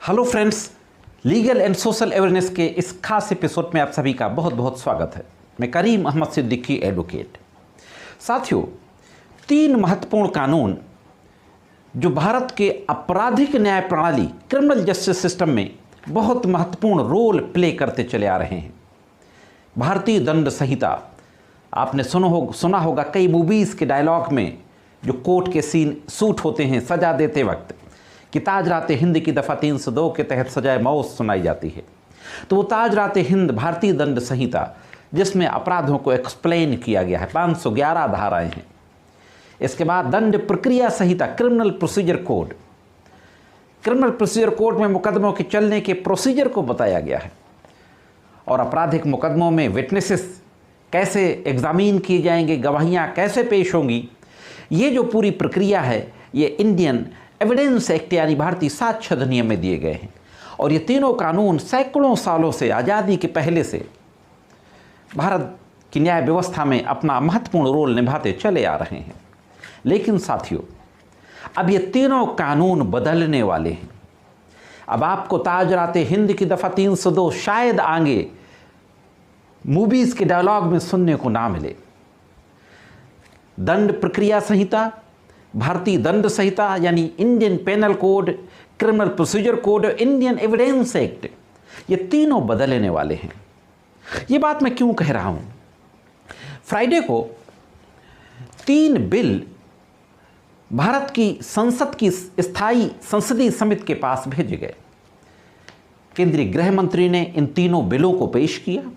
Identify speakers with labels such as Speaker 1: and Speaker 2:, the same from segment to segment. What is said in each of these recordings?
Speaker 1: Hello friends, legal and social awareness के इस खास एपिसोड में आप सभी का बहुत बहुत स्वागत है। मैं करीम अहमद सिद्दीकी एडवोकेट। साथियों, 3 महत्वपूर्ण कानून जो भारत के आपराधिक न्याय प्रणाली क्रिमिनल जस्टिस सिस्टम में बहुत महत्वपूर्ण रोल प्ले करते चले आ रहे हैं। भारतीय दंड संहिता, आपने सुना होगा कई मूवीज़ के डायलॉग में जो कोर्ट के सीन शूट होते हैं सजा देते वक्त कि ताज राते हिंद की दफ़ा 302 के तहत सजाए मौत सुनाई जाती है। तो वो ताज राते हिंद भारतीय दंड संहिता जिसमें अपराधों को एक्सप्लेन किया गया है, 511 धाराएं हैं। इसके बाद दंड प्रक्रिया संहिता criminal procedure code, criminal procedure code में मुकदमों के चलने के प्रोसीजर को बताया गया है और आपराधिक मुकदमों में विटनेसेस कैसे एग्जामिन किए जाएंगे, गवाहियाँ कैसे पेश होंगी, ये जो पूरी प्रक्रिया है ये इंडियन एविडेंस एक्ट यानी भारतीय साक्ष्य अधिनियम में दिए गए हैं। और ये तीनों कानून सैकड़ों सालों से, आज़ादी के पहले से भारत की न्याय व्यवस्था में अपना महत्वपूर्ण रोल निभाते चले आ रहे हैं। लेकिन साथियों, अब ये तीनों कानून बदलने वाले हैं। अब आपको ताज राते हिंद की दफ़ा 302 शायद आगे मूवीज़ के डायलॉग में सुनने को ना मिले। दंड प्रक्रिया संहिता, भारतीय दंड संहिता यानी Indian penal code, criminal procedure code और इंडियन एविडेंस एक्ट, ये तीनों बदलने वाले हैं। ये बात मैं क्यों कह रहा हूं? फ्राइडे को 3 बिल भारत की संसद की स्थायी संसदीय समिति के पास भेजे गए। केंद्रीय गृह मंत्री ने इन तीनों बिलों को पेश किया।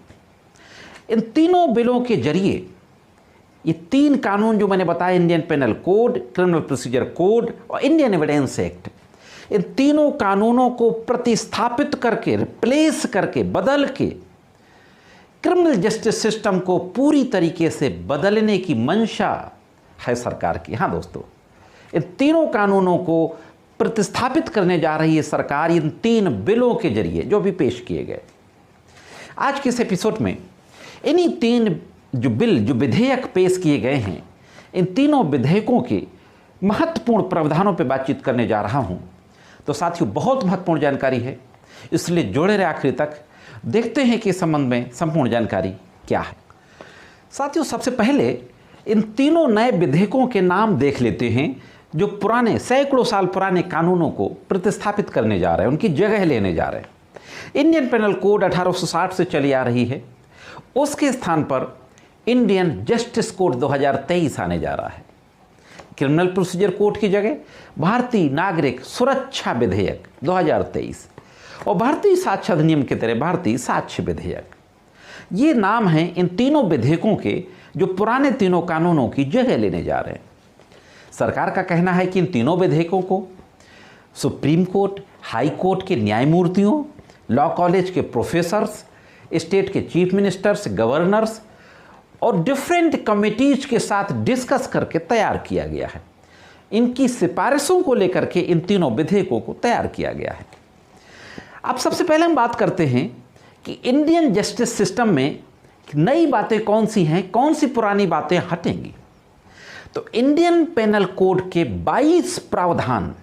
Speaker 1: इन तीनों बिलों के जरिए ये 3 कानून जो मैंने बताया, Indian penal code, criminal procedure code और इंडियन एविडेंस एक्ट, इन तीनों कानूनों को प्रतिस्थापित करके, रिप्लेस करके, बदल के क्रिमिनल जस्टिस सिस्टम को पूरी तरीके से बदलने की मंशा है सरकार की। हाँ दोस्तों, इन तीनों कानूनों को प्रतिस्थापित करने जा रही है सरकार इन 3 बिलों के जरिए जो भी पेश किए गए। आज के इस एपिसोड में इन्हीं 3 जो विधेयक पेश किए गए हैं, इन तीनों विधेयकों के महत्वपूर्ण प्रावधानों पर बातचीत करने जा रहा हूं। तो साथियों, बहुत महत्वपूर्ण जानकारी है, इसलिए जुड़े रहे आखिरी तक। देखते हैं कि इस संबंध में संपूर्ण जानकारी क्या है। साथियों, सबसे पहले इन तीनों नए विधेयकों के नाम देख लेते हैं जो पुराने, सैकड़ों साल पुराने कानूनों को प्रतिस्थापित करने जा रहे हैं, उनकी जगह लेने जा रहे हैं। इंडियन पेनल कोड 1860 से चली आ रही है, उसके स्थान पर इंडियन जस्टिस कोड 2023 आने जा रहा है। क्रिमिनल प्रोसीजर कोड की जगह भारतीय नागरिक सुरक्षा विधेयक 2023 और भारतीय साक्ष्य अधिनियम की तरह भारतीय साक्ष्य विधेयक, ये नाम हैं इन तीनों विधेयकों के जो पुराने तीनों कानूनों की जगह लेने जा रहे हैं। सरकार का कहना है कि इन तीनों विधेयकों को सुप्रीम कोर्ट, हाई कोर्ट के न्यायमूर्तियों, लॉ कॉलेज के प्रोफेसर्स, स्टेट के चीफ मिनिस्टर्स, गवर्नर्स और डिफरेंट कमिटीज के साथ डिस्कस करके तैयार किया गया है। इनकी सिफारिशों को लेकर के इन तीनों विधेयकों को तैयार किया गया है। अब सबसे पहले हम बात करते हैं कि इंडियन जस्टिस सिस्टम में नई बातें कौन सी हैं, कौन सी पुरानी बातें हटेंगी। तो इंडियन पेनल कोड के 22 प्रावधान,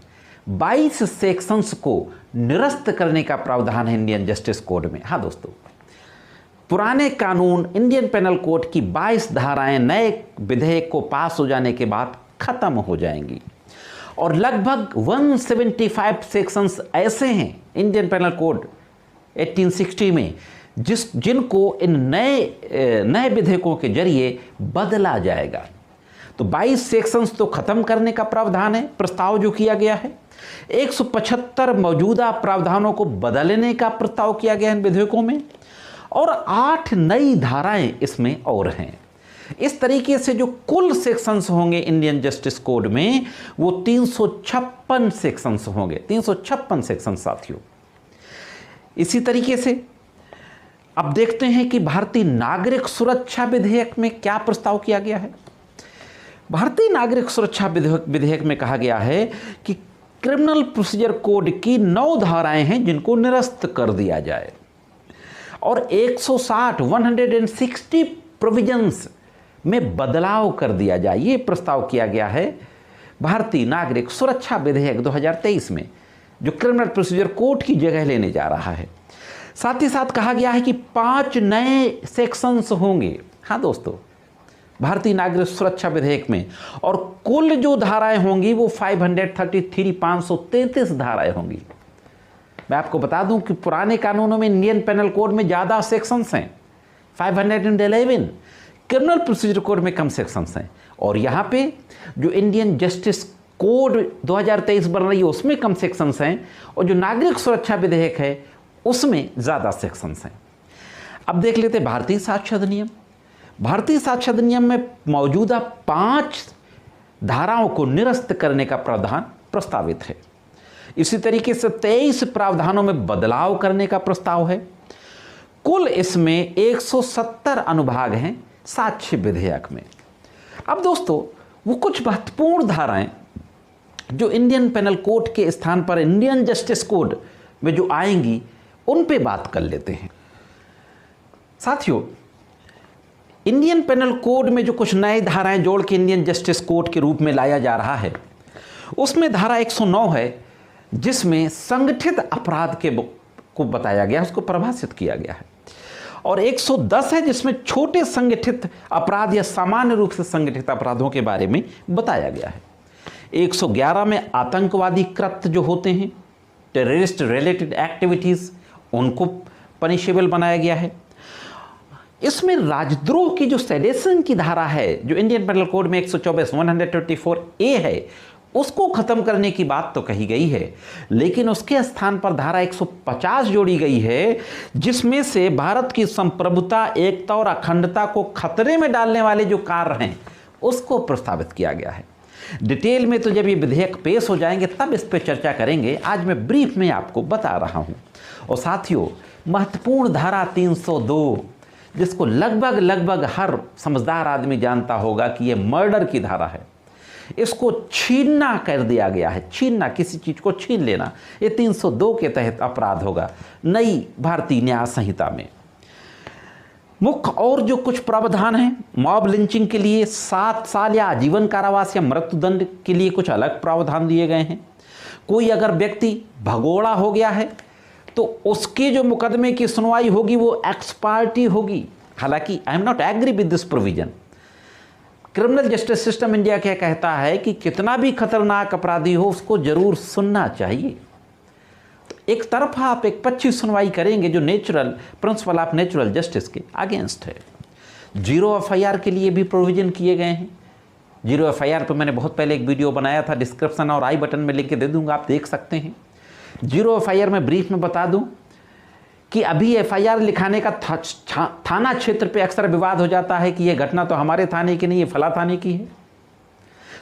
Speaker 1: 22 सेक्शंस को निरस्त करने का प्रावधान है इंडियन जस्टिस कोड में। हाँ दोस्तों, पुराने कानून इंडियन पेनल कोड की 22 धाराएं नए विधेयक को पास हो जाने के बाद खत्म हो जाएंगी और लगभग 175 सेक्शंस ऐसे हैं इंडियन पेनल कोड 1860 में जिनको इन नए विधेयकों के जरिए बदला जाएगा। तो 22 सेक्शंस तो खत्म करने का प्रावधान है, प्रस्ताव जो किया गया है। 175 मौजूदा प्रावधानों को बदलने का प्रस्ताव किया गया इन विधेयकों में और 8 नई धाराएं इसमें और हैं। इस तरीके से जो कुल सेक्शंस होंगे इंडियन जस्टिस कोड में वो 356 सेक्शंस होंगे, 356 सेक्शन साथियों। इसी तरीके से अब देखते हैं कि भारतीय नागरिक सुरक्षा विधेयक में क्या प्रस्ताव किया गया है। भारतीय नागरिक सुरक्षा विधेयक में कहा गया है कि क्रिमिनल प्रोसीजर कोड की 9 धाराएं हैं जिनको निरस्त कर दिया जाए और 160 प्रोविजंस में बदलाव कर दिया जाए। ये प्रस्ताव किया गया है भारतीय नागरिक सुरक्षा विधेयक 2023 में, जो क्रिमिनल प्रोसीजर कोड की जगह लेने जा रहा है। साथ ही साथ कहा गया है कि 5 नए सेक्शंस होंगे। हाँ दोस्तों, भारतीय नागरिक सुरक्षा विधेयक में, और कुल जो धाराएं होंगी वो 533 धाराएं होंगी। मैं आपको बता दूं कि पुराने कानूनों में, इंडियन पेनल कोड में ज़्यादा सेक्शंस हैं, 511, क्रिमिनल प्रोसीजर कोड में कम सेक्शंस हैं, और यहाँ पे जो इंडियन जस्टिस कोड 2023 बन रही है उसमें कम सेक्शंस हैं, और जो नागरिक सुरक्षा विधेयक है उसमें ज़्यादा सेक्शंस हैं। अब देख लेते भारतीय साक्ष्य अधिनियम। भारतीय साक्ष्य अधिनियम में मौजूदा 5 धाराओं को निरस्त करने का प्रावधान प्रस्तावित है। इसी तरीके से 23 प्रावधानों में बदलाव करने का प्रस्ताव है। कुल इसमें 170 अनुभाग हैं साक्ष्य विधेयक में। अब दोस्तों, वो कुछ महत्वपूर्ण धाराएं जो इंडियन पेनल कोड के स्थान पर इंडियन जस्टिस कोड में जो आएंगी उन पे बात कर लेते हैं। साथियों, इंडियन पेनल कोड में जो कुछ नए धाराएं जोड़ के इंडियन जस्टिस कोड के रूप में लाया जा रहा है, उसमें धारा 109 है जिसमें संगठित अपराध को बताया गया, उसको परिभाषित किया गया है, और 110 है जिसमें छोटे संगठित अपराध या सामान्य रूप से संगठित अपराधों के बारे में बताया गया है। 111 में आतंकवादी कृत्य जो होते हैं, टेररिस्ट रिलेटेड एक्टिविटीज़, उनको पनिशेबल बनाया गया है। इसमें राजद्रोह की जो सेडेशन की धारा है, जो इंडियन पेनल कोड में 124 है, उसको खत्म करने की बात तो कही गई है, लेकिन उसके स्थान पर धारा 150 जोड़ी गई है, जिसमें से भारत की संप्रभुता, एकता और अखंडता को खतरे में डालने वाले जो कार्य हैं उसको प्रस्तावित किया गया है। डिटेल में तो जब ये विधेयक पेश हो जाएंगे तब इस पर चर्चा करेंगे, आज मैं ब्रीफ में आपको बता रहा हूँ। और साथियों, महत्वपूर्ण धारा 302, जिसको लगभग हर समझदार आदमी जानता होगा कि ये मर्डर की धारा है, इसको छीनना कर दिया गया है। छीनना, किसी चीज़ को छीन लेना, ये 302 के तहत अपराध होगा नई भारतीय न्याय संहिता में। मुख्य और जो कुछ प्रावधान हैं, मॉब लिंचिंग के लिए 7 साल या आजीवन कारावास या मृत्युदंड के लिए कुछ अलग प्रावधान दिए गए हैं। कोई अगर व्यक्ति भगोड़ा हो गया है तो उसके जो मुकदमे की सुनवाई होगी वो एक्स पार्टी होगी। हालांकि I am not agree with this provision. Criminal justice system India क्या कहता है कि कितना भी खतरनाक अपराधी हो उसको जरूर सुनना चाहिए। एक तरफा आप एक पक्षी सुनवाई करेंगे जो natural principle of natural justice के अगेंस्ट है। 0 FIR के लिए भी प्रोविजन किए गए हैं। 0 FIR पर मैंने बहुत पहले एक वीडियो बनाया था, डिस्क्रिप्शन और आई बटन में लिंक के दे दूंगा, आप देख सकते हैं। 0 FIR में ब्रीफ में बता दूं कि अभी FIR लिखाने का थाना क्षेत्र पे अक्सर विवाद हो जाता है कि ये घटना तो हमारे थाने की नहीं, ये फला थाने की है।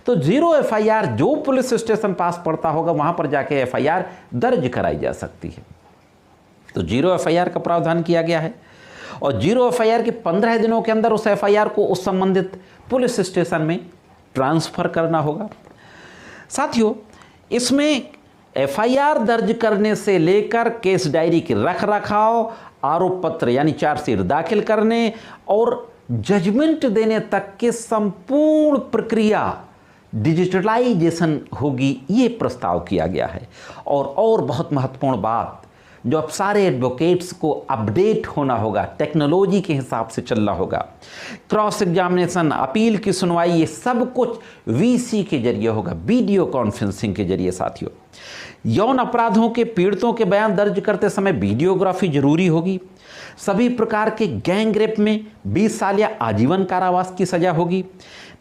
Speaker 1: तो 0 FIR जो पुलिस स्टेशन पास पड़ता होगा वहां पर जाके FIR दर्ज कराई जा सकती है। तो 0 FIR का प्रावधान किया गया है, और 0 FIR के 15 दिनों के अंदर उस FIR को उस संबंधित पुलिस स्टेशन में ट्रांसफर करना होगा। साथियों, इसमें FIR दर्ज करने से लेकर केस डायरी की रख रखाव, आरोप पत्र यानी चार्जशीट दाखिल करने और जजमेंट देने तक के संपूर्ण प्रक्रिया डिजिटलाइजेशन होगी, ये प्रस्ताव किया गया है। और बहुत महत्वपूर्ण बात, जो अब सारे एडवोकेट्स को अपडेट होना होगा, टेक्नोलॉजी के हिसाब से चलना होगा। क्रॉस एग्जामिनेशन, अपील की सुनवाई, ये सब कुछ VC के जरिए होगा, वीडियो कॉन्फ्रेंसिंग के जरिए। साथियों, यौन अपराधों के पीड़ितों के बयान दर्ज करते समय वीडियोग्राफी जरूरी होगी। सभी प्रकार के गैंग रेप में 20 साल या आजीवन कारावास की सजा होगी।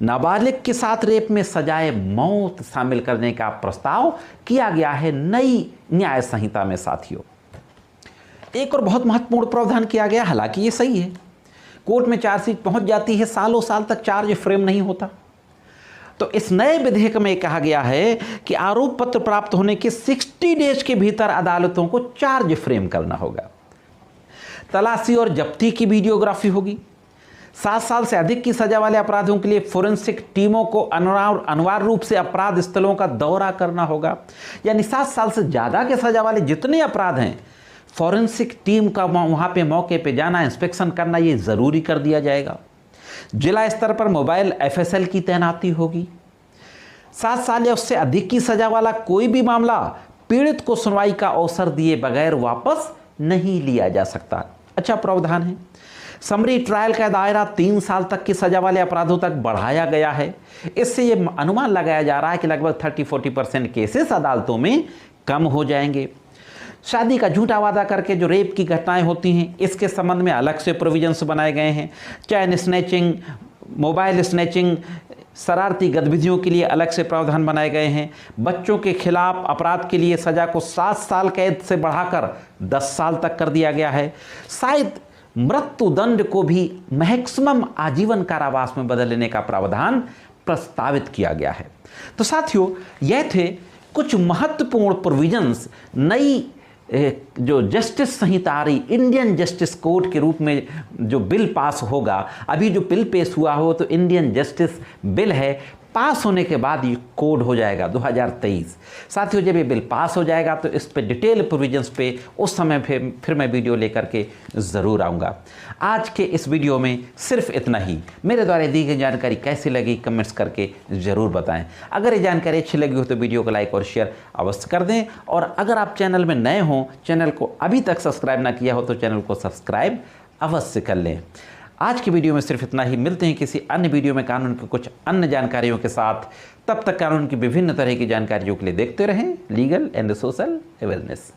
Speaker 1: नाबालिग के साथ रेप में सजाए मौत शामिल करने का प्रस्ताव किया गया है नई न्याय संहिता में। साथियों, एक और बहुत महत्वपूर्ण प्रावधान किया गया, हालांकि ये सही है, कोर्ट में चार्जशीट पहुंच जाती है, सालों साल तक चार्ज फ्रेम नहीं होता। तो इस नए विधेयक में कहा गया है कि आरोप पत्र प्राप्त होने के 60 डेज के भीतर अदालतों को चार्ज फ्रेम करना होगा। तलाशी और जब्ती की वीडियोग्राफी होगी। 7 साल से अधिक की सजा वाले अपराधों के लिए फोरेंसिक टीमों को अनिवार्य रूप से अपराध स्थलों का दौरा करना होगा। यानी 7 साल से ज़्यादा के सजा वाले जितने अपराध हैं, फोरेंसिक टीम का वहाँ पे मौके पे जाना, इंस्पेक्शन करना, ये ज़रूरी कर दिया जाएगा। जिला स्तर पर मोबाइल FSL की तैनाती होगी। 7 साल या उससे अधिक की सजा वाला कोई भी मामला पीड़ित को सुनवाई का अवसर दिए बगैर वापस नहीं लिया जा सकता। अच्छा प्रावधान है। समरी ट्रायल का दायरा 3 साल तक की सजा वाले अपराधों तक बढ़ाया गया है। इससे ये अनुमान लगाया जा रहा है कि लगभग 30-40% केसेस अदालतों में कम हो जाएंगे। शादी का झूठा वादा करके जो रेप की घटनाएं होती हैं, इसके संबंध में अलग से प्रोविजंस बनाए गए हैं। चैन स्नैचिंग, मोबाइल स्नैचिंग, शरारती गतिविधियों के लिए अलग से प्रावधान बनाए गए हैं। बच्चों के खिलाफ अपराध के लिए सजा को 7 साल कैद से बढ़ाकर 10 साल तक कर दिया गया है। शायद मृत्युदंड को भी मैक्सिमम आजीवन कारावास में बदलने का प्रावधान प्रस्तावित किया गया है। तो साथियों, यह थे कुछ महत्वपूर्ण प्रोविजंस नई जो जस्टिस संहिता आ रही, इंडियन जस्टिस कोड के रूप में जो बिल पास होगा। अभी जो बिल पेश हुआ हो तो इंडियन जस्टिस बिल है, पास होने के बाद ये कोड हो जाएगा 2023। साथियों, जब ये बिल पास हो जाएगा तो इस पे डिटेल प्रोविजंस पे उस समय फिर मैं वीडियो लेकर के ज़रूर आऊँगा। आज के इस वीडियो में सिर्फ इतना ही। मेरे द्वारा दी गई जानकारी कैसी लगी कमेंट्स करके ज़रूर बताएं। अगर ये जानकारी अच्छी लगी हो तो वीडियो को लाइक और शेयर अवश्य कर दें, और अगर आप चैनल में नए हों, चैनल को अभी तक सब्सक्राइब ना किया हो तो चैनल को सब्सक्राइब अवश्य कर लें। आज की वीडियो में सिर्फ इतना ही। मिलते हैं किसी अन्य वीडियो में कानून की कुछ अन्य जानकारियों के साथ। तब तक कानून की विभिन्न तरह की जानकारियों के लिए देखते रहें लीगल एंड सोशल अवेयरनेस।